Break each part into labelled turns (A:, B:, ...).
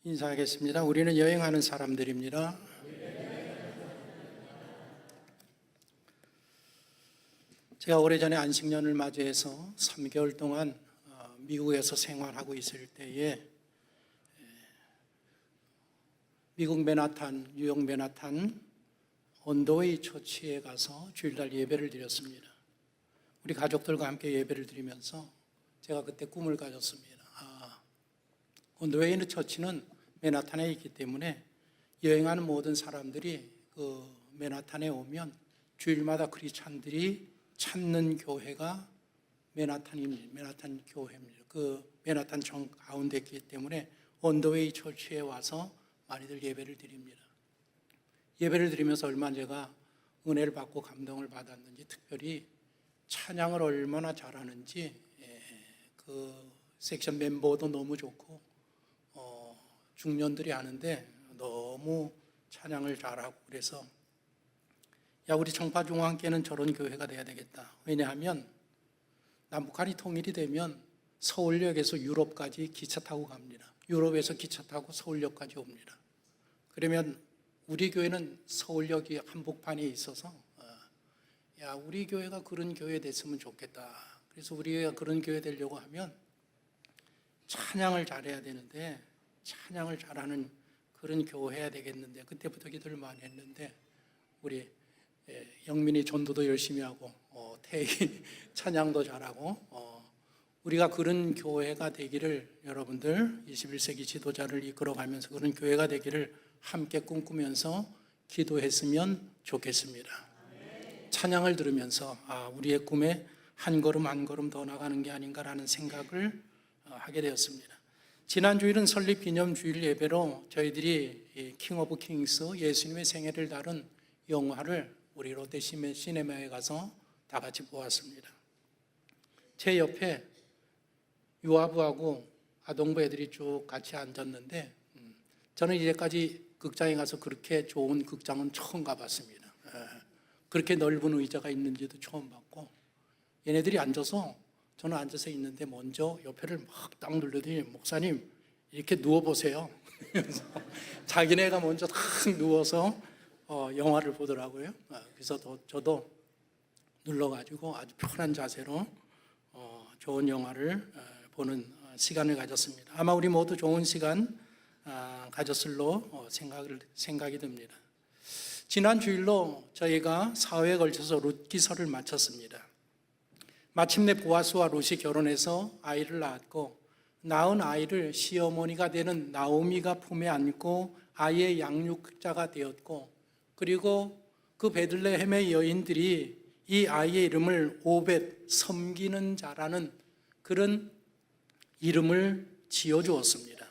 A: 인사하겠습니다. 우리는 여행하는 사람들입니다. 제가 오래전에 안식년을 맞이해서 3개월 동안 미국에서 생활하고 있을 때에 미국 맨하탄, 뉴욕 맨하탄 언더웨이 처치에 가서 주일날 예배를 드렸습니다. 우리 가족들과 함께 예배를 드리면서 제가 그때 꿈을 가졌습니다. 언더웨이 처치는 맨하탄에 있기 때문에 여행하는 모든 사람들이 그 맨하탄에 오면 주일마다 크리스찬들이 찾는 교회가 맨하탄입니다. 맨하탄 교회입니다. 그 맨하탄 정 가운데 있기 때문에 언더웨이 처치에 와서 많이들 예배를 드립니다. 예배를 드리면서 얼마나 제가 은혜를 받고 감동을 받았는지, 특별히 찬양을 얼마나 잘하는지, 그 섹션 멤버도 너무 좋고 중년들이 하는데 너무 찬양을 잘하고, 그래서 우리 청파중앙교회는 저런 교회가 돼야 되겠다. 왜냐하면 남북한이 통일이 되면 서울역에서 유럽까지 기차 타고 갑니다. 유럽에서 기차 타고 서울역까지 옵니다. 그러면 우리 교회는 서울역이 한복판에 있어서 우리 교회가 그런 교회 됐으면 좋겠다. 그래서 우리 교회가 그런 교회 되려고 하면 찬양을 잘해야 되는데, 찬양을 잘하는 그런 교회 해야 되겠는데, 그때부터 기도를 많이 했는데 우리 영민이 전도도 열심히 하고 태희 찬양도 잘하고 우리가 그런 교회가 되기를, 여러분들 21세기 지도자를 이끌어가면서 그런 교회가 되기를 함께 꿈꾸면서 기도했으면 좋겠습니다. 찬양을 들으면서 우리의 꿈에 한 걸음 한 걸음 더 나가는 게 아닌가라는 생각을 하게 되었습니다. 지난 주일은 설립 기념 주일 예배로 저희들이 킹 오브 킹스, 예수님의 생애를 다룬 영화를 우리 롯데 시네마에 가서 다 같이 보았습니다. 제 옆에 유아부하고 아동부 애들이 쭉 같이 앉았는데, 저는 이제까지 극장에 가서 그렇게 좋은 극장은 처음 가봤습니다. 그렇게 넓은 의자가 있는지도 처음 봤고, 얘네들이 앉아서, 저는 앉아서 있는데 먼저 옆에를 막 딱 눌러더니 목사님 이렇게 누워보세요. 그래서 자기네가 먼저 딱 누워서 영화를 보더라고요. 그래서 저도 눌러가지고 아주 편한 자세로 좋은 영화를 보는 시간을 가졌습니다. 아마 우리 모두 좋은 시간 가졌을로 생각이 듭니다. 지난 주일로 저희가 4회에 걸쳐서 룻 기서를 마쳤습니다. 마침내 보아스와 룻이 결혼해서 아이를 낳았고, 낳은 아이를 시어머니가 되는 나오미가 품에 안고 아이의 양육자가 되었고, 그리고 그 베들레헴의 여인들이 이 아이의 이름을 오벳, 섬기는 자라는 그런 이름을 지어주었습니다.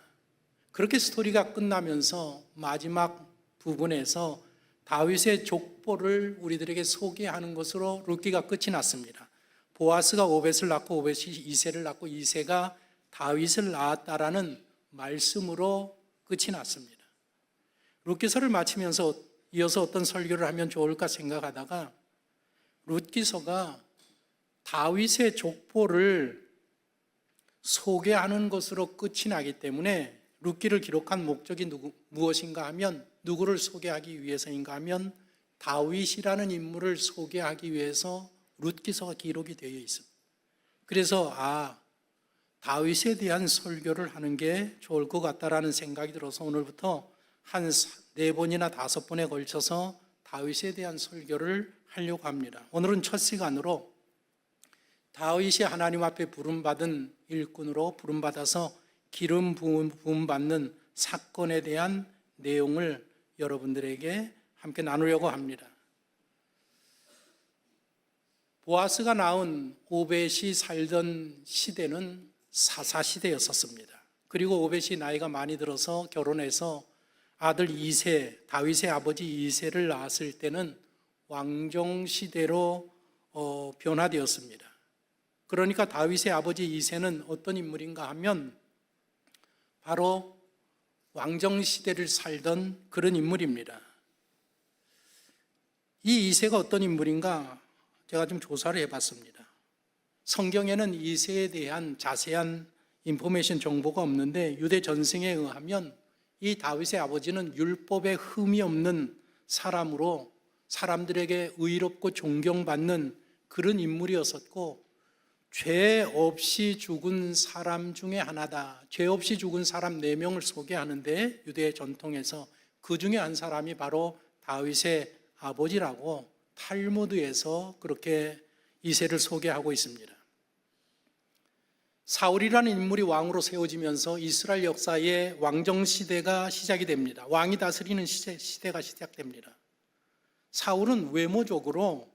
A: 그렇게 스토리가 끝나면서 마지막 부분에서 다윗의 족보를 우리들에게 소개하는 것으로 룻기가 끝이 났습니다. 보아스가 오벳을 낳고 오벳이 이새를 낳고 이새가 다윗을 낳았다라는 말씀으로 끝이 났습니다. 룻기서를 마치면서 이어서 어떤 설교를 하면 좋을까 생각하다가, 룻기서가 다윗의 족보를 소개하는 것으로 끝이 나기 때문에 룻기를 기록한 목적이 무엇인가 하면, 누구를 소개하기 위해서인가 하면 다윗이라는 인물을 소개하기 위해서 룻기서가 기록이 되어 있습니다. 그래서 다윗에 대한 설교를 하는 게 좋을 것 같다라는 생각이 들어서 오늘부터 한 4번이나 5번에 걸쳐서 다윗에 대한 설교를 하려고 합니다. 오늘은 첫 시간으로 다윗이 하나님 앞에 부름받은 일꾼으로 부름받아서 기름 부음 받는 사건에 대한 내용을 여러분들에게 함께 나누려고 합니다. 보아스가 낳은 오벳이 살던 시대는 사사시대였었습니다. 그리고 오벳이 나이가 많이 들어서 결혼해서 아들 이새, 다윗의 아버지 이새를 낳았을 때는 왕정시대로 변화되었습니다. 그러니까 다윗의 아버지 이새는 어떤 인물인가 하면 바로 왕정시대를 살던 그런 인물입니다. 이 이새가 어떤 인물인가 제가 좀 조사를 해봤습니다. 성경에는 이새에 대한 자세한 인포메이션 정보가 없는데 유대 전승에 의하면 이 다윗의 아버지는 율법에 흠이 없는 사람으로 사람들에게 의롭고 존경받는 그런 인물이었었고, 죄 없이 죽은 사람 중에 하나다. 죄 없이 죽은 사람 4명을 소개하는데 유대 전통에서 그 중에 한 사람이 바로 다윗의 아버지라고 탈무드에서 그렇게 이세를 소개하고 있습니다. 사울이라는 인물이 왕으로 세워지면서 이스라엘 역사의 왕정 시대가 시작이 됩니다. 왕이 다스리는 시대가 시작됩니다. 사울은 외모적으로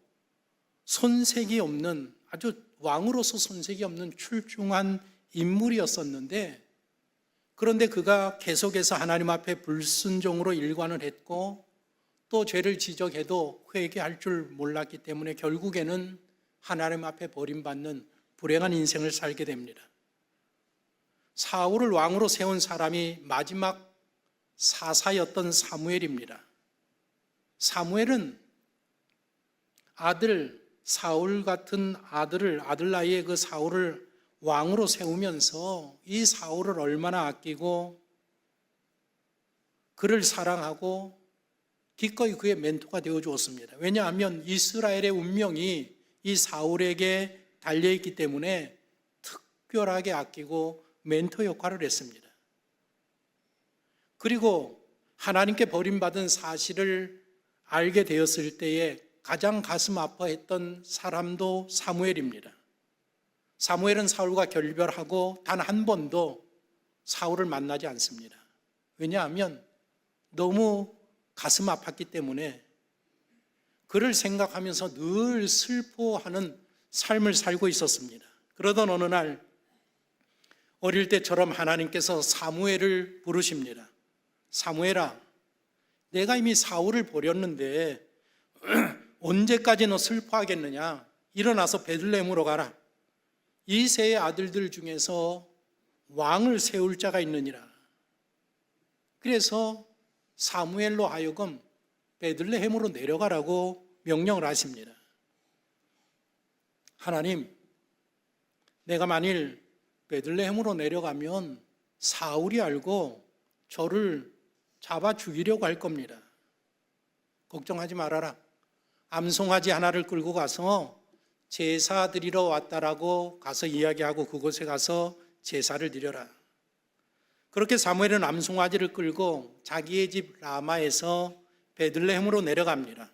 A: 손색이 없는, 아주 왕으로서 손색이 없는 출중한 인물이었었는데, 그런데 그가 계속해서 하나님 앞에 불순종으로 일관을 했고 또 죄를 지적해도 회개할 줄 몰랐기 때문에 결국에는 하나님 앞에 버림받는 불행한 인생을 살게 됩니다. 사울을 왕으로 세운 사람이 마지막 사사였던 사무엘입니다. 사무엘은 사울 같은 아들 나이에 그 사울을 왕으로 세우면서 이 사울을 얼마나 아끼고 그를 사랑하고 기꺼이 그의 멘토가 되어 주었습니다. 왜냐하면 이스라엘의 운명이 이 사울에게 달려있기 때문에 특별하게 아끼고 멘토 역할을 했습니다. 그리고 하나님께 버림받은 사실을 알게 되었을 때에 가장 가슴 아파했던 사람도 사무엘입니다. 사무엘은 사울과 결별하고 단 한 번도 사울을 만나지 않습니다. 왜냐하면 너무 가슴 아팠기 때문에 그를 생각하면서 늘 슬퍼하는 삶을 살고 있었습니다. 그러던 어느 날 어릴 때처럼 하나님께서 사무엘을 부르십니다. 사무엘아, 내가 이미 사울을 버렸는데 언제까지 너 슬퍼하겠느냐? 일어나서 베들레헴으로 가라. 이새의 아들들 중에서 왕을 세울 자가 있느니라. 그래서 사무엘로 하여금 베들레헴으로 내려가라고 명령을 하십니다. 하나님, 내가 만일 베들레헴으로 내려가면 사울이 알고 저를 잡아 죽이려고 할 겁니다. 걱정하지 말아라. 암송아지 하나를 끌고 가서 제사 드리러 왔다라고 가서 이야기하고 그곳에 가서 제사를 드려라. 그렇게 사무엘은 암송아지를 끌고 자기의 집 라마에서 베들레헴으로 내려갑니다.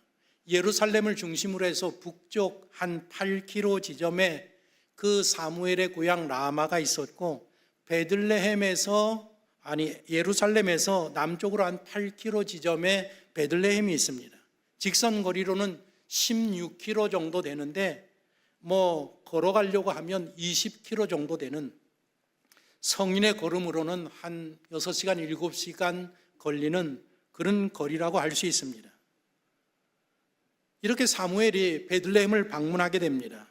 A: 예루살렘을 중심으로 해서 북쪽 한 8km 지점에 그 사무엘의 고향 라마가 있었고, 예루살렘에서 남쪽으로 한 8km 지점에 베들레헴이 있습니다. 직선 거리로는 16km 정도 되는데 걸어가려고 하면 20km 정도 되는, 성인의 걸음으로는 한 6시간, 7시간 걸리는 그런 거리라고 할 수 있습니다. 이렇게 사무엘이 베들레헴을 방문하게 됩니다.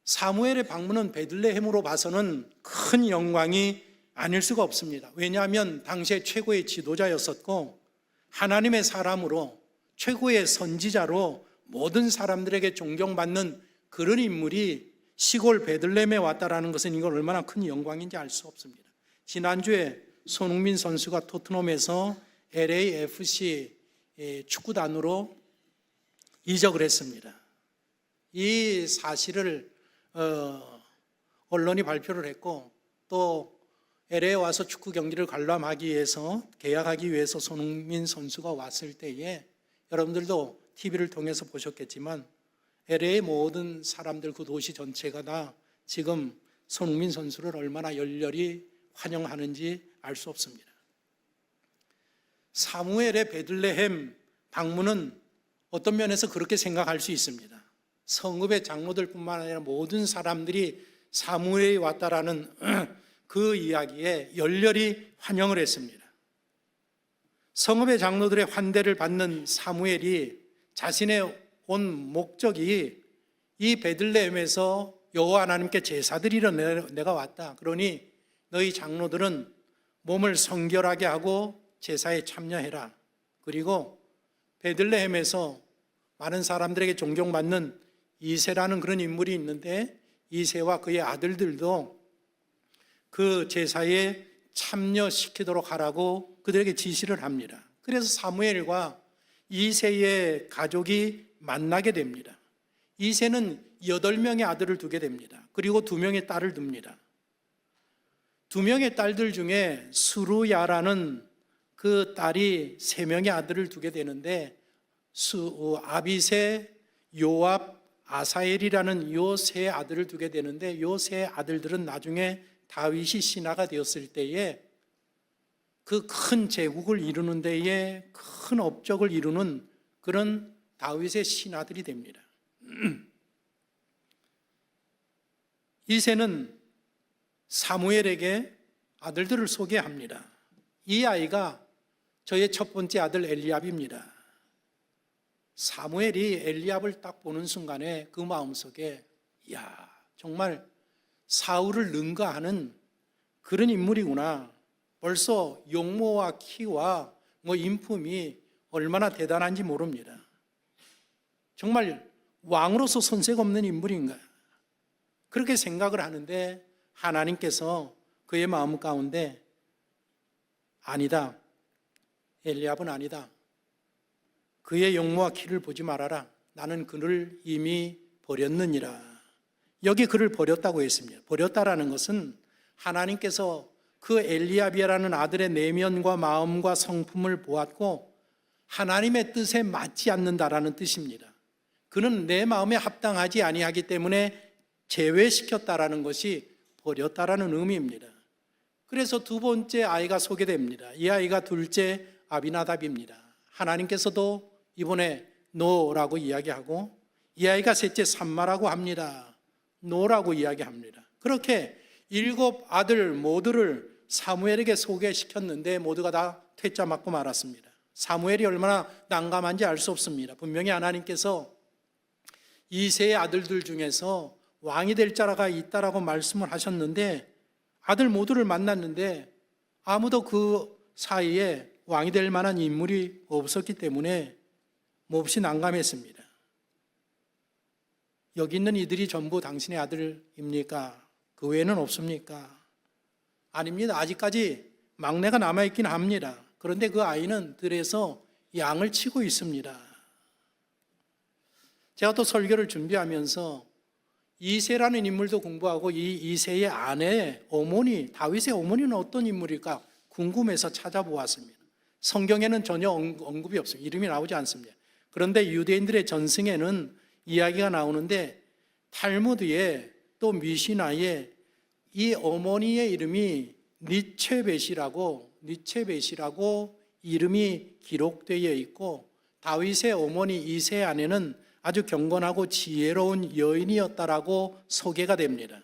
A: 사무엘의 방문은 베들레헴으로 봐서는 큰 영광이 아닐 수가 없습니다. 왜냐하면 당시에 최고의 지도자였었고 하나님의 사람으로 최고의 선지자로 모든 사람들에게 존경받는 그런 인물이 시골 베들레헴에 왔다라는 것은 이걸 얼마나 큰 영광인지 알 수 없습니다. 지난주에 손흥민 선수가 토트넘에서 LAFC 축구단으로 이적을 했습니다. 이 사실을 언론이 발표를 했고, 또 LA에 와서 축구 경기를 관람하기 위해서, 계약하기 위해서 손흥민 선수가 왔을 때에 여러분들도 TV를 통해서 보셨겠지만 LA의 모든 사람들, 그 도시 전체가 다 지금 손흥민 선수를 얼마나 열렬히 환영하는지 알 수 없습니다. 사무엘의 베들레헴 방문은 어떤 면에서 그렇게 생각할 수 있습니다. 성읍의 장로들뿐만 아니라 모든 사람들이 사무엘이 왔다라는 그 이야기에 열렬히 환영을 했습니다. 성읍의 장로들의 환대를 받는 사무엘이 자신의 온 목적이 이 베들레헴에서 여호와 하나님께 제사드리러 내가 왔다. 그러니 너희 장로들은 몸을 성결하게 하고 제사에 참여해라. 그리고 베들레헴에서 많은 사람들에게 존경받는 이새라는 그런 인물이 있는데 이새와 그의 아들들도 그 제사에 참여시키도록 하라고 그들에게 지시를 합니다. 그래서 사무엘과 이새의 가족이 만나게 됩니다. 이새는 8명의 아들을 두게 됩니다. 그리고 2명의 딸을 둡니다. 2명의 딸들 중에 수루야라는 그 딸이 3명의 아들을 두게 되는데 아비새, 요압, 아사엘이라는 요 세 아들을 두게 되는데 요 세 아들들은 나중에 다윗이 신하가 되었을 때에 그 큰 제국을 이루는 데에 큰 업적을 이루는 그런 다윗의 신하들이 됩니다. 이새는 사무엘에게 아들들을 소개합니다. 이 아이가 저의 첫 번째 아들 엘리압입니다. 사무엘이 엘리압을 딱 보는 순간에 그 마음속에 정말 사울을 능가하는 그런 인물이구나. 벌써 용모와 키와 인품이 얼마나 대단한지 모릅니다. 정말 왕으로서 손색 없는 인물인가. 그렇게 생각을 하는데 하나님께서 그의 마음 가운데 아니다. 엘리압은 아니다. 그의 용모와 키를 보지 말아라. 나는 그를 이미 버렸느니라. 여기 그를 버렸다고 했습니다. 버렸다라는 것은 하나님께서 그 엘리압이라는 아들의 내면과 마음과 성품을 보았고 하나님의 뜻에 맞지 않는다라는 뜻입니다. 그는 내 마음에 합당하지 아니하기 때문에 제외시켰다라는 것이 버렸다라는 의미입니다. 그래서 두 번째 아이가 소개됩니다. 이 아이가 둘째 아비나답입니다. 하나님께서도 이번에 노라고 이야기하고 이 아이가 셋째 삼마라고 합니다. 노라고 이야기합니다. 그렇게 7 아들 모두를 사무엘에게 소개시켰는데 모두가 다 퇴짜 맞고 말았습니다. 사무엘이 얼마나 난감한지 알 수 없습니다. 분명히 하나님께서 이새의 아들들 중에서 왕이 될 자가 있다라고 말씀을 하셨는데 아들 모두를 만났는데 아무도 그 사이에 왕이 될 만한 인물이 없었기 때문에 몹시 난감했습니다. 여기 있는 이들이 전부 당신의 아들입니까? 그 외에는 없습니까? 아닙니다. 아직까지 막내가 남아있긴 합니다. 그런데 그 아이는 들에서 양을 치고 있습니다. 제가 또 설교를 준비하면서 이새라는 인물도 공부하고 이 이새의 아내, 어머니, 다윗의 어머니는 어떤 인물일까 궁금해서 찾아보았습니다. 성경에는 전혀 언급이 없어요. 이름이 나오지 않습니다. 그런데 유대인들의 전승에는 이야기가 나오는데 탈무드에 또 미시나에 이 어머니의 이름이 니체벳이라고 이름이 기록되어 있고 다윗의 어머니 이새 아내는 아주 경건하고 지혜로운 여인이었다라고 소개가 됩니다.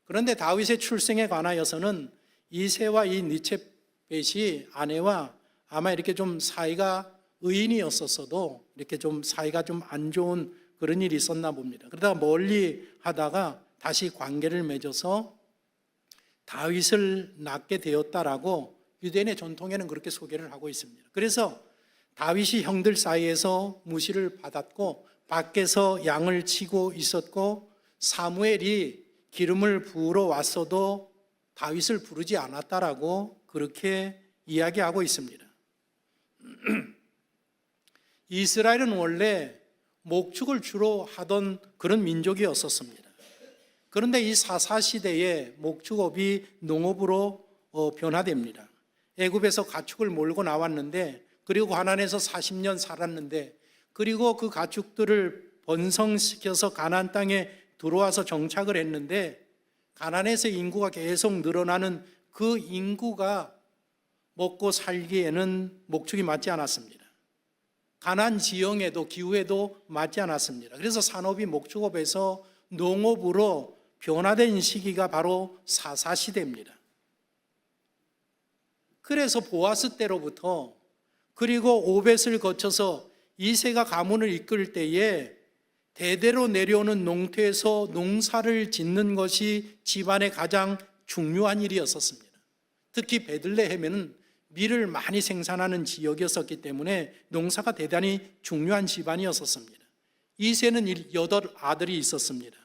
A: 그런데 다윗의 출생에 관하여서는 이새와 이 니체벳이 아내와 아마 이렇게 좀 사이가 의인이었었어도 이렇게 좀 사이가 좀 안 좋은 그런 일이 있었나 봅니다. 그러다가 멀리 하다가 다시 관계를 맺어서 다윗을 낳게 되었다라고 유대인의 전통에는 그렇게 소개를 하고 있습니다. 그래서 다윗이 형들 사이에서 무시를 받았고 밖에서 양을 치고 있었고 사무엘이 기름을 부으러 왔어도 다윗을 부르지 않았다라고 그렇게 이야기하고 있습니다. 이스라엘은 원래 목축을 주로 하던 그런 민족이었었습니다. 그런데 이 사사시대에 목축업이 농업으로 변화됩니다. 애굽에서 가축을 몰고 나왔는데 그리고 가나안에서 40년 살았는데 그리고 그 가축들을 번성시켜서 가나안 땅에 들어와서 정착을 했는데 가나안에서 인구가 계속 늘어나는 그 인구가 먹고 살기에는 목축이 맞지 않았습니다. 가나안 지형에도 기후에도 맞지 않았습니다. 그래서 산업이 목축업에서 농업으로 변화된 시기가 바로 사사시대입니다. 그래서 보아스 때로부터 그리고 오벳을 거쳐서 이새가 가문을 이끌 때에 대대로 내려오는 농토에서 농사를 짓는 것이 집안의 가장 중요한 일이었었습니다. 특히 베들레헴에는 밀을 많이 생산하는 지역이었기 때문에 농사가 대단히 중요한 집안이었습니다. 이새는 8아들이 있었습니다.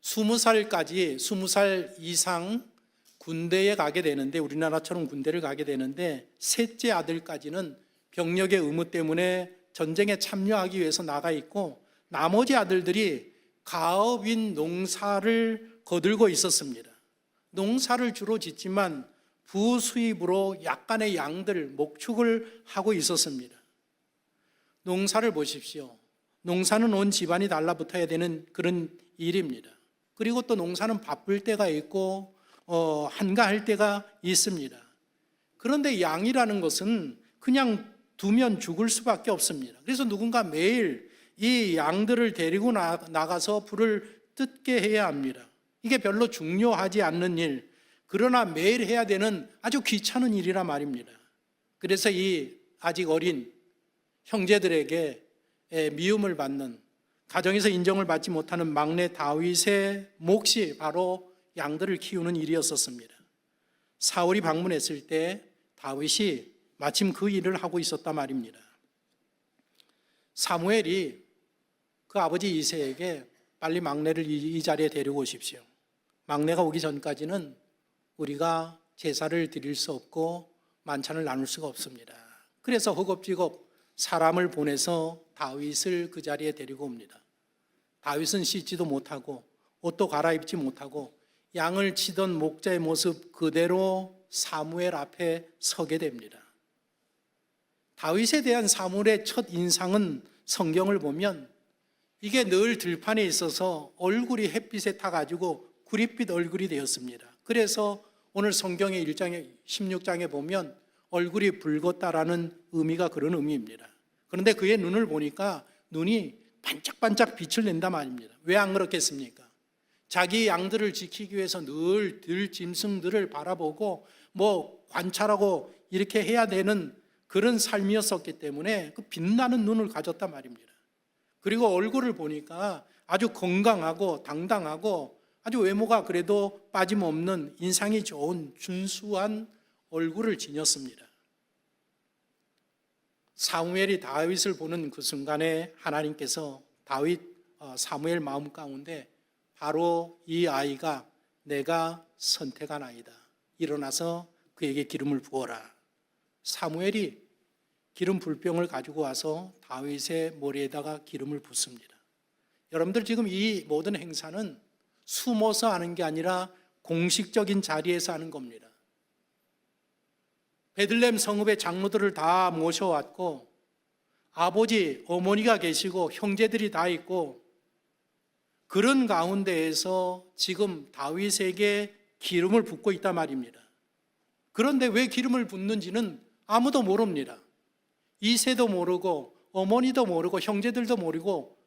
A: 20살 이상 군대에 가게 되는데, 우리나라처럼 군대를 가게 되는데 셋째 아들까지는 병력의 의무 때문에 전쟁에 참여하기 위해서 나가 있고, 나머지 아들들이 가업인 농사를 거들고 있었습니다. 농사를 주로 짓지만 부수입으로 약간의 양들, 목축을 하고 있었습니다. 농사를 보십시오. 농사는 온 집안이 달라붙어야 되는 그런 일입니다. 그리고 또 농사는 바쁠 때가 있고 한가할 때가 있습니다. 그런데 양이라는 것은 그냥 두면 죽을 수밖에 없습니다. 그래서 누군가 매일 이 양들을 데리고 나가서 불을 뜯게 해야 합니다. 이게 별로 중요하지 않는 일, 그러나 매일 해야 되는 아주 귀찮은 일이란 말입니다. 그래서 이 아직 어린 형제들에게 미움을 받는, 가정에서 인정을 받지 못하는 막내 다윗의 몫이 바로 양들을 키우는 일이었었습니다. 사울이 방문했을 때 다윗이 마침 그 일을 하고 있었단 말입니다. 사무엘이 그 아버지 이새에게 빨리 막내를 이 자리에 데리고 오십시오. 막내가 오기 전까지는 우리가 제사를 드릴 수 없고 만찬을 나눌 수가 없습니다. 그래서 허겁지겁 사람을 보내서 다윗을 그 자리에 데리고 옵니다. 다윗은 씻지도 못하고 옷도 갈아입지 못하고 양을 치던 목자의 모습 그대로 사무엘 앞에 서게 됩니다. 다윗에 대한 사무엘의 첫 인상은 성경을 보면 이게 늘 들판에 있어서 얼굴이 햇빛에 타가지고 구릿빛 얼굴이 되었습니다. 그래서 오늘 성경의 1장에 16장에 보면 얼굴이 붉었다라는 의미가 그런 의미입니다. 그런데 그의 눈을 보니까 눈이 반짝반짝 빛을 낸단 말입니다. 왜 안 그렇겠습니까? 자기 양들을 지키기 위해서 늘 들짐승들을 바라보고 관찰하고 이렇게 해야 되는 그런 삶이었었기 때문에 그 빛나는 눈을 가졌단 말입니다. 그리고 얼굴을 보니까 아주 건강하고 당당하고 아주 외모가 그래도 빠짐없는 인상이 좋은 준수한 얼굴을 지녔습니다. 사무엘이 다윗을 보는 그 순간에 하나님께서 사무엘 마음 가운데 바로 이 아이가 내가 선택한 아이다. 일어나서 그에게 기름을 부어라. 사무엘이 기름 불병을 가지고 와서 다윗의 머리에다가 기름을 붓습니다. 여러분들 지금 이 모든 행사는 숨어서 하는 게 아니라 공식적인 자리에서 하는 겁니다. 베들레헴 성읍의 장로들을 다 모셔왔고 아버지, 어머니가 계시고 형제들이 다 있고 그런 가운데에서 지금 다윗에게 기름을 붓고 있단 말입니다. 그런데 왜 기름을 붓는지는 아무도 모릅니다. 이새도 모르고 어머니도 모르고 형제들도 모르고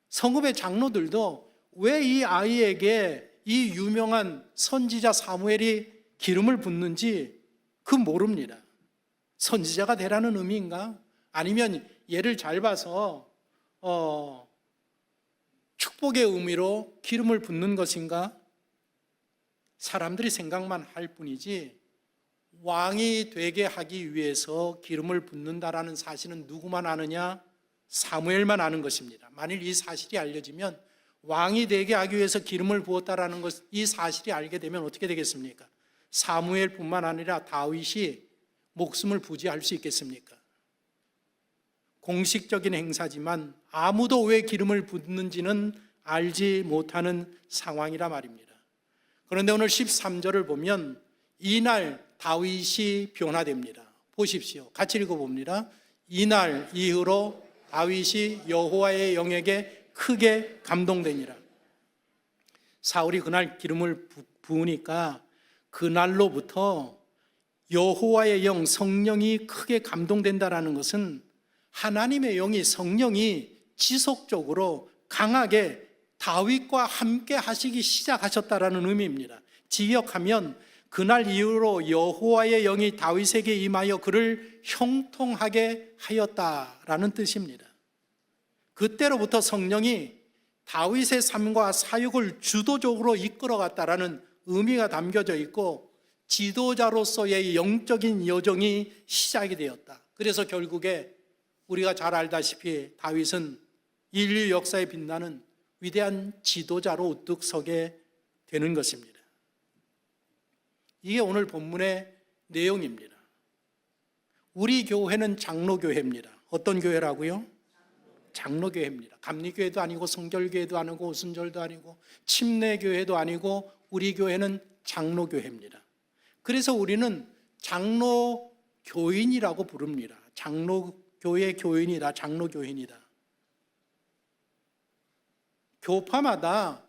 A: 성읍의 장로들도 왜 이 아이에게 이 유명한 선지자 사무엘이 기름을 붓는지 모릅니다. 선지자가 되라는 의미인가? 아니면 얘를 잘 봐서 축복의 의미로 기름을 붓는 것인가? 사람들이 생각만 할 뿐이지 왕이 되게 하기 위해서 기름을 붓는다라는 사실은 누구만 아느냐? 사무엘만 아는 것입니다. 만일 이 사실이 알려지면 왕이 되게 하기 위해서 기름을 부었다라는 것, 이 사실이 알게 되면 어떻게 되겠습니까? 사무엘뿐만 아니라 다윗이 목숨을 부지할 수 있겠습니까? 공식적인 행사지만 아무도 왜 기름을 붓는지는 알지 못하는 상황이라 말입니다. 그런데 오늘 13절을 보면 이날 다윗이 변화됩니다. 보십시오. 같이 읽어봅니다. 이날 이후로 다윗이 여호와의 영에게 크게 감동되니라. 사울이 그날 기름을 부으니까 그날로부터 여호와의 영, 성령이 크게 감동된다라는 것은 하나님의 영이, 성령이 지속적으로 강하게 다윗과 함께 하시기 시작하셨다라는 의미입니다. 지역하면 그날 이후로 여호와의 영이 다윗에게 임하여 그를 형통하게 하였다라는 뜻입니다. 그때로부터 성령이 다윗의 삶과 사역을 주도적으로 이끌어갔다라는 의미가 담겨져 있고 지도자로서의 영적인 여정이 시작이 되었다. 그래서 결국에 우리가 잘 알다시피 다윗은 인류 역사에 빛나는 위대한 지도자로 우뚝 서게 되는 것입니다. 이게 오늘 본문의 내용입니다. 우리 교회는 장로교회입니다. 어떤 교회라고요? 장로교회입니다. 감리교회도 아니고 성결교회도 아니고 오순절도 아니고 침례교회도 아니고 우리 교회는 장로교회입니다. 그래서 우리는 장로교인이라고 부릅니다. 장로교회 교인이다, 장로교인이다. 교파마다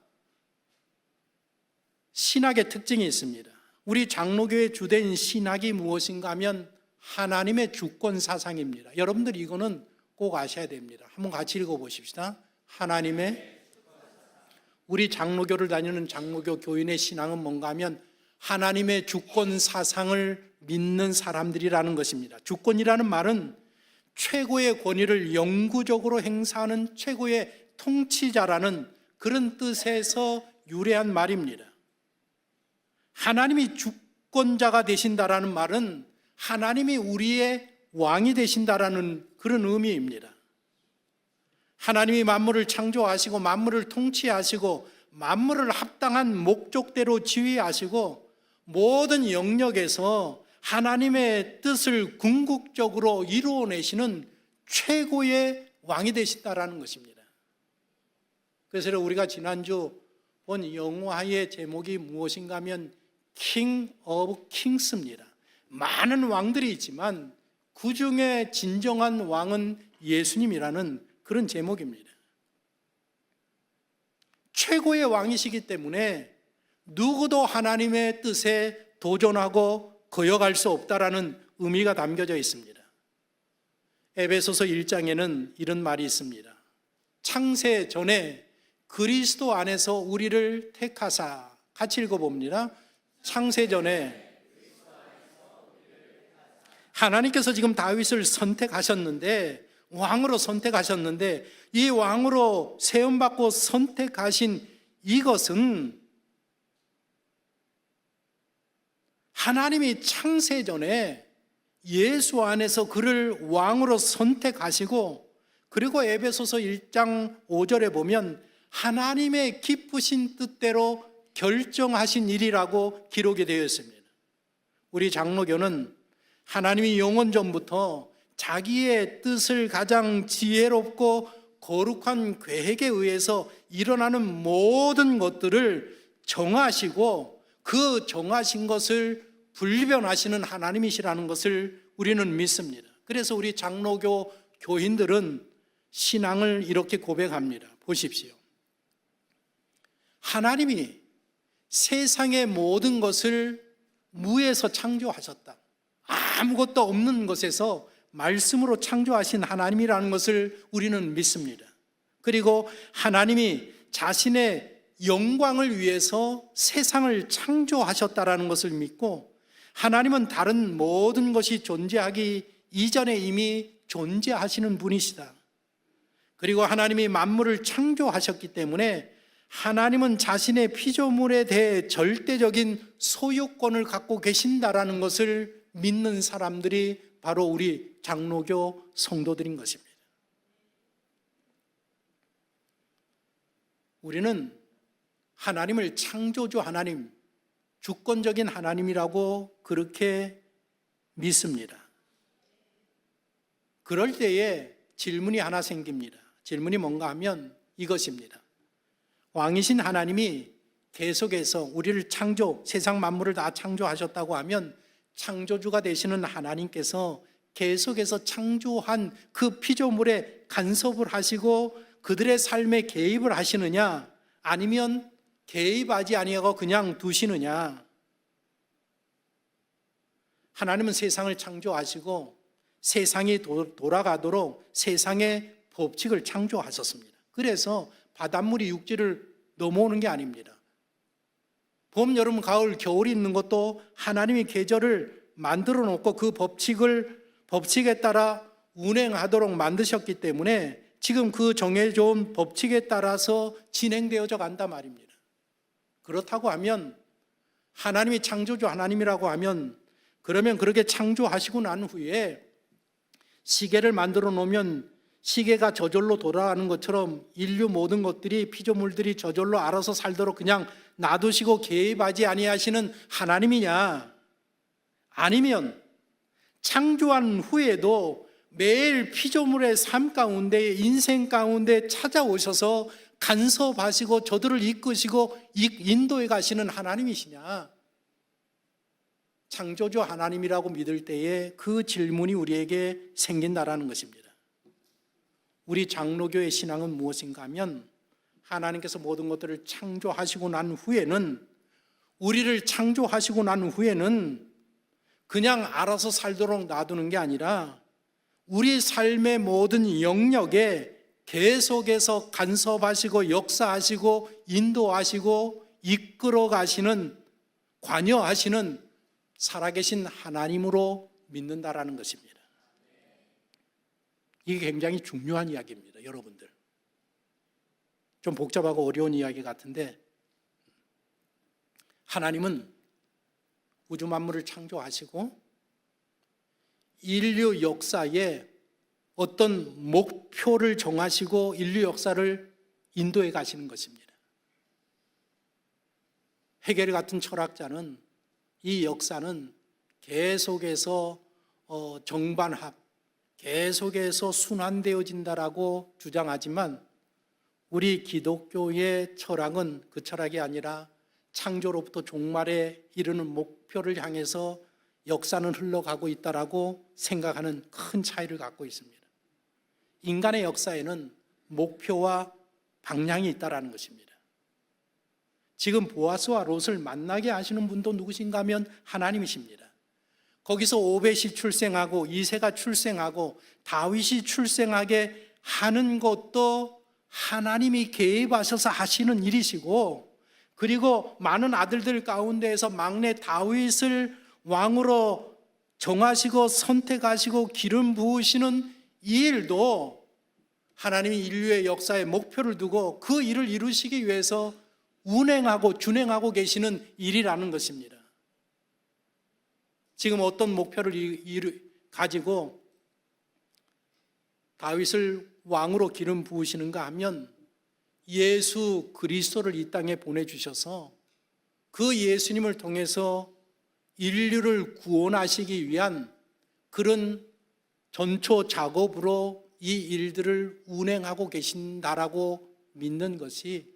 A: 신학의 특징이 있습니다. 우리 장로교의 주된 신학이 무엇인가 하면 하나님의 주권 사상입니다. 여러분들 이거는 꼭 아셔야 됩니다. 한번 같이 읽어보십시다. 우리 장로교를 다니는 장로교 교인의 신앙은 뭔가 하면 하나님의 주권 사상을 믿는 사람들이라는 것입니다. 주권이라는 말은 최고의 권위를 영구적으로 행사하는 최고의 통치자라는 그런 뜻에서 유래한 말입니다. 하나님이 주권자가 되신다라는 말은 하나님이 우리의 왕이 되신다라는 그런 의미입니다. 하나님이 만물을 창조하시고 만물을 통치하시고 만물을 합당한 목적대로 지휘하시고 모든 영역에서 하나님의 뜻을 궁극적으로 이루어내시는 최고의 왕이 되신다라는 것입니다. 그래서 우리가 지난주 본 영화의 제목이 무엇인가 하면 King of Kings입니다. 많은 왕들이 있지만 그 중에 진정한 왕은 예수님이라는 그런 제목입니다. 최고의 왕이시기 때문에 누구도 하나님의 뜻에 도전하고 거역할 수 없다라는 의미가 담겨져 있습니다. 에베소서 1장에는 이런 말이 있습니다. 창세 전에 그리스도 안에서 우리를 택하사, 같이 읽어봅니다. 창세 전에 하나님께서 지금 다윗을 선택하셨는데, 왕으로 선택하셨는데, 이 왕으로 세움받고 선택하신 이것은 하나님이 창세 전에 예수 안에서 그를 왕으로 선택하시고, 그리고 에베소서 1장 5절에 보면 하나님의 기쁘신 뜻대로 결정하신 일이라고 기록이 되어 있습니다. 우리 장로교는 하나님이 영원 전부터 자기의 뜻을 가장 지혜롭고 거룩한 계획에 의해서 일어나는 모든 것들을 정하시고 그 정하신 것을 불변하시는 하나님이시라는 것을 우리는 믿습니다. 그래서 우리 장로교 교인들은 신앙을 이렇게 고백합니다. 보십시오. 하나님이 세상의 모든 것을 무에서 창조하셨다. 아무것도 없는 것에서 말씀으로 창조하신 하나님이라는 것을 우리는 믿습니다. 그리고 하나님이 자신의 영광을 위해서 세상을 창조하셨다라는 것을 믿고, 하나님은 다른 모든 것이 존재하기 이전에 이미 존재하시는 분이시다. 그리고 하나님이 만물을 창조하셨기 때문에 하나님은 자신의 피조물에 대해 절대적인 소유권을 갖고 계신다라는 것을 믿는 사람들이 바로 우리 장로교 성도들인 것입니다. 우리는 하나님을 창조주 하나님, 주권적인 하나님이라고 그렇게 믿습니다. 그럴 때에 질문이 하나 생깁니다. 질문이 뭔가 하면 이것입니다. 왕이신 하나님이 계속해서 우리를 세상 만물을 다 창조하셨다고 하면 창조주가 되시는 하나님께서 계속해서 창조한 그 피조물에 간섭을 하시고 그들의 삶에 개입을 하시느냐, 아니면 개입하지 아니하고 그냥 두시느냐. 하나님은 세상을 창조하시고 세상이 돌아가도록 세상의 법칙을 창조하셨습니다. 그래서 바닷물이 육지를 넘어오는 게 아닙니다. 봄, 여름, 가을, 겨울이 있는 것도 하나님이 계절을 만들어 놓고 그 법칙에 따라 운행하도록 만드셨기 때문에 지금 그 정해져 온 법칙에 따라서 진행되어져 간단 말입니다. 그렇다고 하면 하나님이 창조주 하나님이라고 하면, 그러면 그렇게 창조하시고 난 후에 시계를 만들어 놓으면 시계가 저절로 돌아가는 것처럼 인류 모든 것들이 피조물들이 저절로 알아서 살도록 그냥 놔두시고 개입하지 아니하시는 하나님이냐? 아니면 창조한 후에도 매일 피조물의 삶 가운데 인생 가운데 찾아오셔서 간섭하시고 저들을 이끄시고 인도해 가시는 하나님이시냐? 창조주 하나님이라고 믿을 때에 그 질문이 우리에게 생긴다라는 것입니다. 우리 장로교의 신앙은 무엇인가 하면 하나님께서 모든 것들을 창조하시고 난 후에는 우리를 창조하시고 난 후에는 그냥 알아서 살도록 놔두는 게 아니라 우리 삶의 모든 영역에 계속해서 간섭하시고 역사하시고 인도하시고 이끌어 가시는 관여하시는 살아계신 하나님으로 믿는다라는 것입니다. 이게 굉장히 중요한 이야기입니다, 여러분들. 좀 복잡하고 어려운 이야기 같은데 하나님은 우주 만물을 창조하시고 인류 역사에 어떤 목표를 정하시고 인류 역사를 인도해 가시는 것입니다. 헤겔 같은 철학자는 이 역사는 계속해서 정반합, 계속해서 순환되어진다라고 주장하지만 우리 기독교의 철학은 그 철학이 아니라 창조로부터 종말에 이르는 목표를 향해서 역사는 흘러가고 있다라고 생각하는 큰 차이를 갖고 있습니다. 인간의 역사에는 목표와 방향이 있다라는 것입니다. 지금 보아스와 롯을 만나게 하시는 분도 누구신가 하면 하나님이십니다. 거기서 오벳이 출생하고 이새가 출생하고 다윗이 출생하게 하는 것도 하나님이 개입하셔서 하시는 일이시고, 그리고 많은 아들들 가운데에서 막내 다윗을 왕으로 정하시고 선택하시고 기름 부으시는 이 일도 하나님이 인류의 역사에 목표를 두고 그 일을 이루시기 위해서 운행하고 준행하고 계시는 일이라는 것입니다. 지금 어떤 목표를 가지고 다윗을 왕으로 기름 부으시는가 하면 예수 그리스도를 이 땅에 보내주셔서 그 예수님을 통해서 인류를 구원하시기 위한 그런 전초 작업으로 이 일들을 운행하고 계신다라고 믿는 것이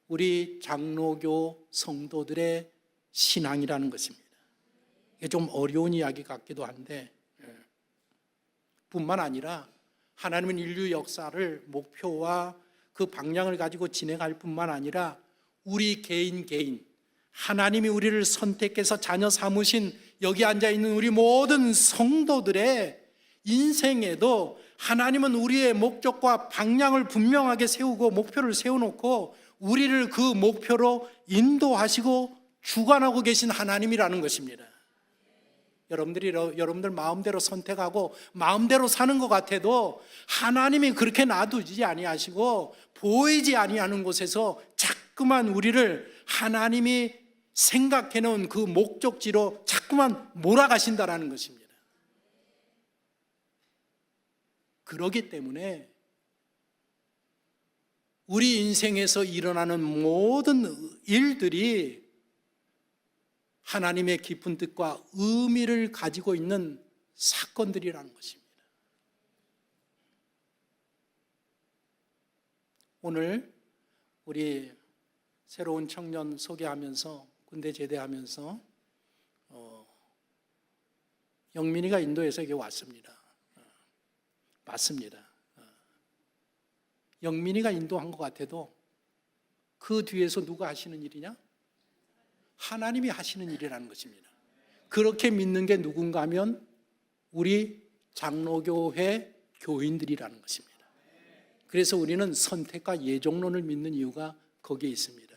A: 우리 장로교 성도들의 신앙이라는 것입니다. 이게 좀 어려운 이야기 같기도 한데, 뿐만 아니라 하나님은 인류 역사를 목표와 그 방향을 가지고 진행할 뿐만 아니라 우리 개인 하나님이 우리를 선택해서 자녀 삼으신 여기 앉아있는 우리 모든 성도들의 인생에도 하나님은 우리의 목적과 방향을 분명하게 세우고 목표를 세워놓고 우리를 그 목표로 인도하시고 주관하고 계신 하나님이라는 것입니다. 여러분들 마음대로 선택하고 마음대로 사는 것 같아도 하나님이 그렇게 놔두지 아니하시고 보이지 아니하는 곳에서 자꾸만 우리를 하나님이 생각해 놓은 그 목적지로 자꾸만 몰아가신다라는 것입니다. 그러기 때문에 우리 인생에서 일어나는 모든 일들이 하나님의 깊은 뜻과 의미를 가지고 있는 사건들이라는 것입니다. 오늘 우리 새로운 청년 소개하면서 군대 제대하면서 영민이가 인도에서 여기 왔습니다. 맞습니다. 영민이가 인도한 것 같아도 그 뒤에서 누가 하시는 일이냐? 하나님이 하시는 일이라는 것입니다. 그렇게 믿는 게 누군가 하면 우리 장로교회 교인들이라는 것입니다. 그래서 우리는 선택과 예정론을 믿는 이유가 거기에 있습니다.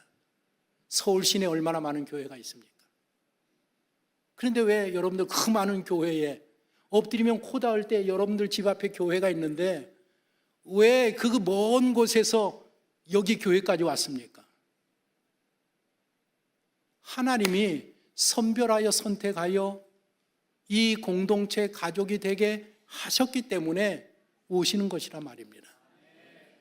A: 서울 시내에 얼마나 많은 교회가 있습니까? 그런데 왜 여러분들 그 많은 교회에 엎드리면 코 닿을 때 여러분들 집 앞에 교회가 있는데 왜 그 먼 곳에서 여기 교회까지 왔습니까? 하나님이 선별하여 선택하여 이 공동체 가족이 되게 하셨기 때문에 오시는 것이라 말입니다.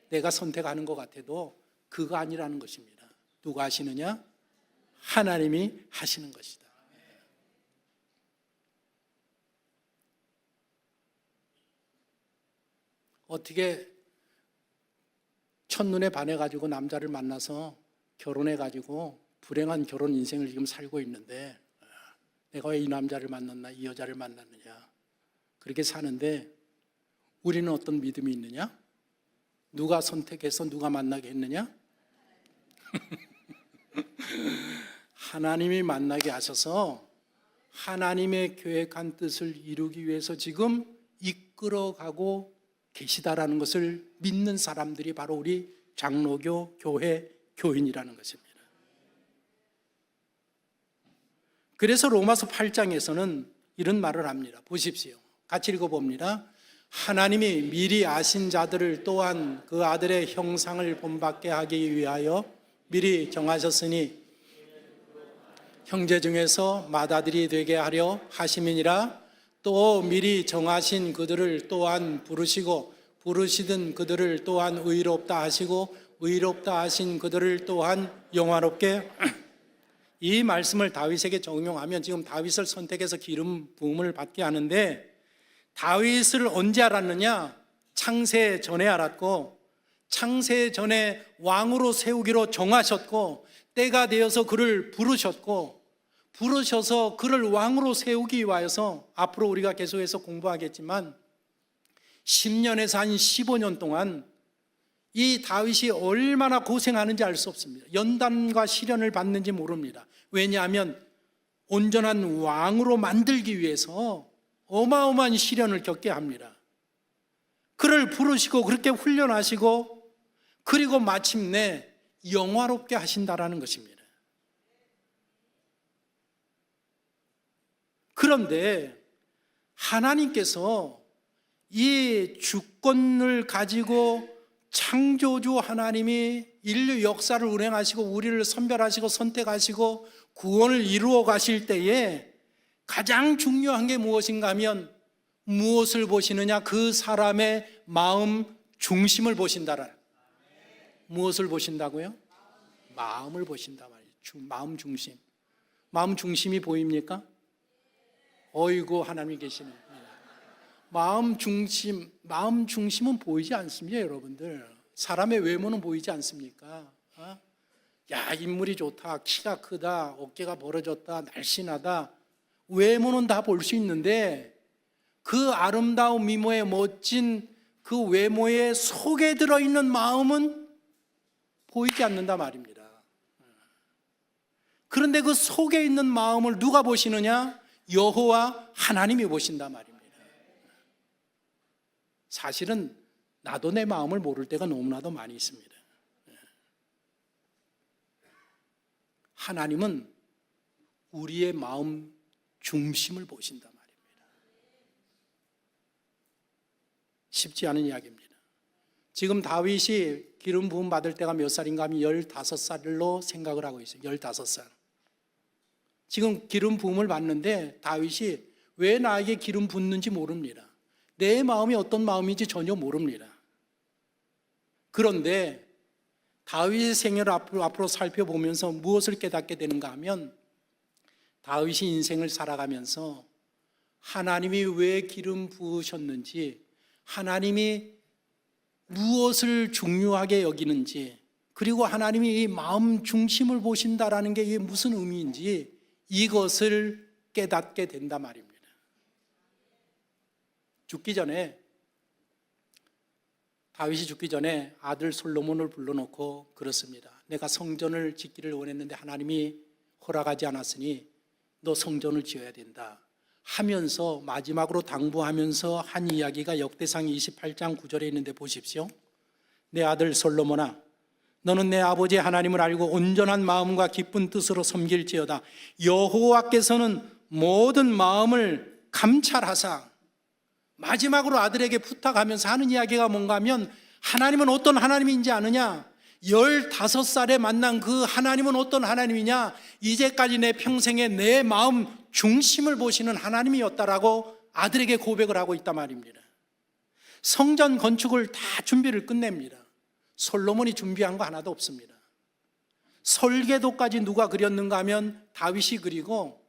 A: 내가 선택하는 것 같아도 그거 아니라는 것입니다. 누가 하시느냐? 하나님이 하시는 것이다. 어떻게 첫눈에 반해가지고 남자를 만나서 결혼해가지고 불행한 결혼 인생을 지금 살고 있는데 내가 왜 이 남자를 만났나, 이 여자를 만났느냐, 그렇게 사는데 우리는 어떤 믿음이 있느냐? 누가 선택해서 누가 만나게 했느냐? 하나님이 만나게 하셔서 하나님의 계획한 뜻을 이루기 위해서 지금 이끌어가고 계시다라는 것을 믿는 사람들이 바로 우리 장로교 교회 교인이라는 것입니다. 그래서 로마서 8장에서는 이런 말을 합니다. 보십시오. 같이 읽어봅니다. 하나님이 미리 아신 자들을 또한 그 아들의 형상을 본받게 하기 위하여 미리 정하셨으니 형제 중에서 맏아들이 되게 하려 하심이니라. 또 미리 정하신 그들을 또한 부르시고 부르시던 그들을 또한 의롭다 하시고 의롭다 하신 그들을 또한 영화롭게. 이 말씀을 다윗에게 적용하면 지금 다윗을 선택해서 기름 부음을 받게 하는데, 다윗을 언제 알았느냐? 창세 전에 알았고, 창세 전에 왕으로 세우기로 정하셨고, 때가 되어서 그를 부르셨고, 부르셔서 그를 왕으로 세우기 위하여서 앞으로 우리가 계속해서 공부하겠지만 10년에서 한 15년 동안 이 다윗이 얼마나 고생하는지 알 수 없습니다. 연단과 시련을 받는지 모릅니다. 왜냐하면 온전한 왕으로 만들기 위해서 어마어마한 시련을 겪게 합니다. 그를 부르시고 그렇게 훈련하시고 그리고 마침내 영화롭게 하신다라는 것입니다. 그런데 하나님께서 이 주권을 가지고 창조주 하나님이 인류 역사를 운행하시고 우리를 선별하시고 선택하시고 구원을 이루어 가실 때에 가장 중요한 게 무엇인가 하면 무엇을 보시느냐? 그 사람의 마음 중심을 보신다라. 무엇을 보신다고요? 마음을 보신다 말이에요. 마음 중심. 마음 중심이 보입니까? 어이구, 하나님이 계시네. 마음 중심은 보이지 않습니다, 여러분들. 사람의 외모는 보이지 않습니까? 야, 인물이 좋다, 키가 크다, 어깨가 벌어졌다, 날씬하다. 외모는 다 볼 수 있는데 그 아름다운 미모의 멋진 그 외모의 속에 들어있는 마음은 보이지 않는다 말입니다. 그런데 그 속에 있는 마음을 누가 보시느냐? 여호와 하나님이 보신다 말입니다. 사실은 나도 내 마음을 모를 때가 너무나도 많이 있습니다. 하나님은 우리의 마음 중심을 보신다 말입니다. 쉽지 않은 이야기입니다. 지금 다윗이 기름 부음 받을 때가 몇 살인가 하면 15살로 생각을 하고 있어요. 15살. 지금 기름 부음을 받는데 다윗이 왜 나에게 기름 붓는지 모릅니다. 내 마음이 어떤 마음인지 전혀 모릅니다. 그런데 다윗의 생애를 앞으로 살펴보면서 무엇을 깨닫게 되는가 하면 다윗이 인생을 살아가면서 하나님이 왜 기름 부으셨는지, 하나님이 무엇을 중요하게 여기는지, 그리고 하나님이 이 마음 중심을 보신다라는 게 이게 무슨 의미인지 이것을 깨닫게 된다 말입니다. 다윗이 죽기 전에 아들 솔로몬을 불러놓고 그렇습니다. 내가 성전을 짓기를 원했는데 하나님이 허락하지 않았으니 너 성전을 지어야 된다 하면서 마지막으로 당부하면서 한 이야기가 역대상 28장 9절에 있는데 보십시오. 내 아들 솔로몬아, 너는 내 아버지 하나님을 알고 온전한 마음과 기쁜 뜻으로 섬길지어다. 여호와께서는 모든 마음을 감찰하사, 마지막으로 아들에게 부탁하면서 하는 이야기가 뭔가 하면 하나님은 어떤 하나님인지 아느냐? 15살에 만난 그 하나님은 어떤 하나님이냐? 이제까지 내 평생에 내 마음 중심을 보시는 하나님이었다라고 아들에게 고백을 하고 있단 말입니다. 성전 건축을 다 준비를 끝냅니다. 솔로몬이 준비한 거 하나도 없습니다. 설계도까지 누가 그렸는가 하면 다윗이 그리고,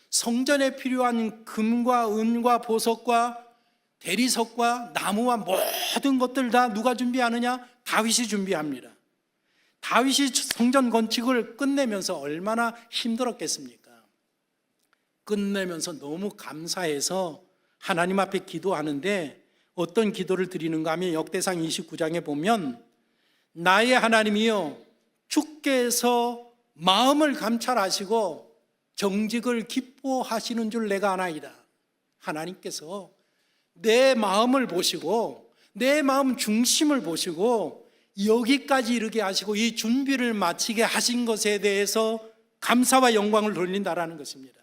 A: 성전에 필요한 금과 은과 보석과 대리석과 나무와 모든 것들 다 누가 준비하느냐? 다윗이 준비합니다. 다윗이 성전 건축을 끝내면서 얼마나 힘들었겠습니까? 끝내면서 너무 감사해서 하나님 앞에 기도하는데, 어떤 기도를 드리는가 하면 역대상 29장에 보면, 나의 하나님이여, 주께서 마음을 감찰하시고 정직을 기뻐하시는 줄 내가 아나이다. 하나님께서 내 마음을 보시고 내 마음 중심을 보시고 여기까지 이르게 하시고 이 준비를 마치게 하신 것에 대해서 감사와 영광을 돌린다라는 것입니다.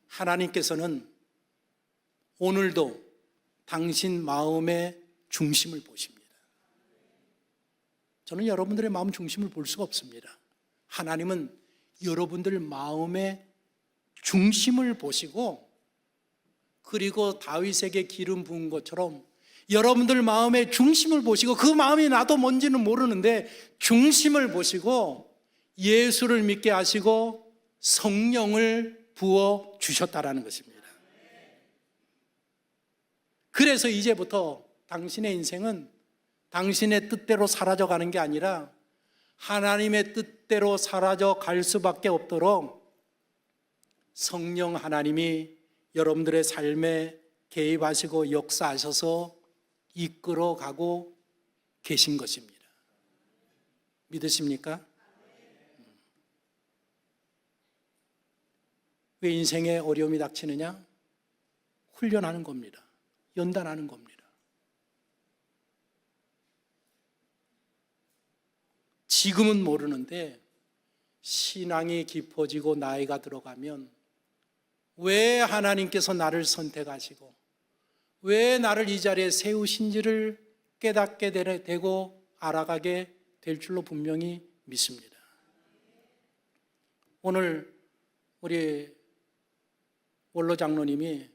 A: 하나님께서는 오늘도 당신 마음의 중심을 보십니다. 저는 여러분들의 마음 중심을 볼 수가 없습니다. 하나님은 여러분들 마음의 중심을 보시고, 그리고 다윗에게 기름 부은 것처럼 여러분들 마음의 중심을 보시고, 그 마음이 나도 뭔지는 모르는데 중심을 보시고 예수를 믿게 하시고 성령을 부어 주셨다라는 것입니다. 그래서 이제부터 당신의 인생은 당신의 뜻대로 사라져가는 게 아니라 하나님의 뜻대로 사라져 갈 수밖에 없도록 성령 하나님이 여러분들의 삶에 개입하시고 역사하셔서 이끌어가고 계신 것입니다. 믿으십니까? 왜 인생에 어려움이 닥치느냐? 훈련하는 겁니다. 연단하는 겁니다. 지금은 모르는데 신앙이 깊어지고 나이가 들어가면 왜 하나님께서 나를 선택하시고 왜 나를 이 자리에 세우신지를 깨닫게 되고 알아가게 될 줄로 분명히 믿습니다. 오늘 우리 원로 장로님이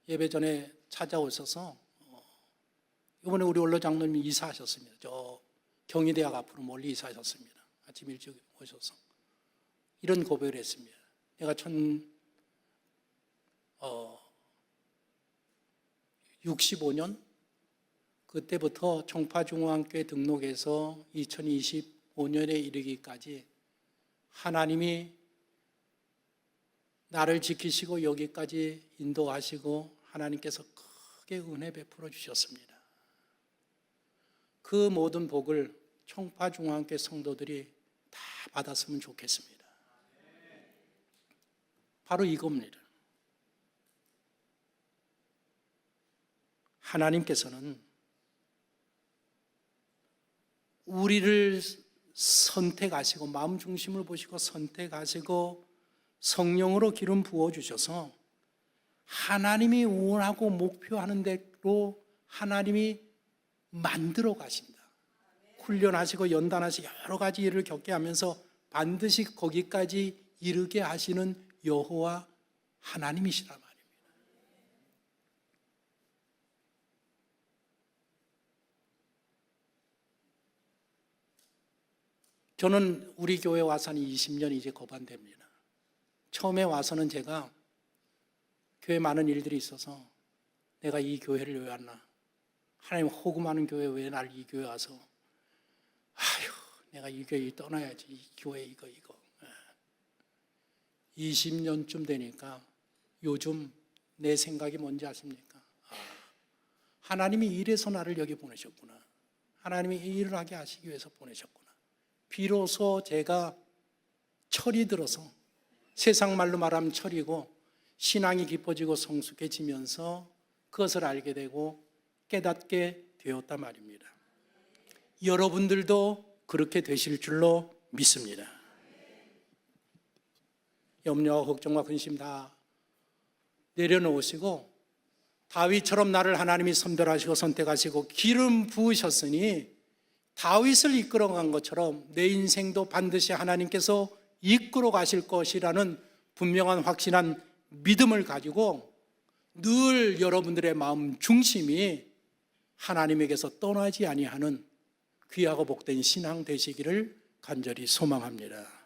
A: 예배 전에 찾아오셔서, 이번에 우리 원로 장로님이 이사하셨습니다. 저 경희대학 앞으로 멀리 이사하셨습니다. 아침 일찍 오셔서 이런 고백을 했습니다. 내가 65년 그때부터 청파중앙교회 등록해서 2025년에 이르기까지 하나님이 나를 지키시고 여기까지 인도하시고 하나님께서 크게 은혜 베풀어 주셨습니다. 그 모든 복을 청파중앙교회 성도들이 다 받았으면 좋겠습니다. 바로 이겁니다. 하나님께서는 우리를 선택하시고 마음 중심을 보시고 선택하시고 성령으로 기름 부어주셔서 하나님이 원하고 목표하는 대로 하나님이 만들어 가신다. 훈련하시고 연단하시고 여러 가지 일을 겪게 하면서 반드시 거기까지 이르게 하시는 여호와 하나님이시란 말입니다. 저는 우리 교회 와서는 20년 이제 거반됩니다. 처음에 와서는 제가 교회 많은 일들이 있어서 내가 이 교회를 왜 왔나, 하나님 호구많은 교회 왜 날 이 교회 와서, 아휴 내가 이 교회 떠나야지, 이 교회 이거 20년쯤 되니까 요즘 내 생각이 뭔지 아십니까? 하나님이 이래서 나를 여기 보내셨구나, 하나님이 이 일을 하게 하시기 위해서 보내셨구나. 비로소 제가 철이 들어서, 세상 말로 말하면 철이고, 신앙이 깊어지고 성숙해지면서 그것을 알게 되고 깨닫게 되었단 말입니다. 여러분들도 그렇게 되실 줄로 믿습니다. 염려와 걱정과 근심 다 내려놓으시고 다윗처럼 나를 하나님이 선별하시고 선택하시고 기름 부으셨으니 다윗을 이끌어간 것처럼 내 인생도 반드시 하나님께서 이끌어 가실 것이라는 분명한 확신한 믿음을 가지고 늘 여러분들의 마음 중심이 하나님에게서 떠나지 아니하는 귀하고 복된 신앙 되시기를 간절히 소망합니다.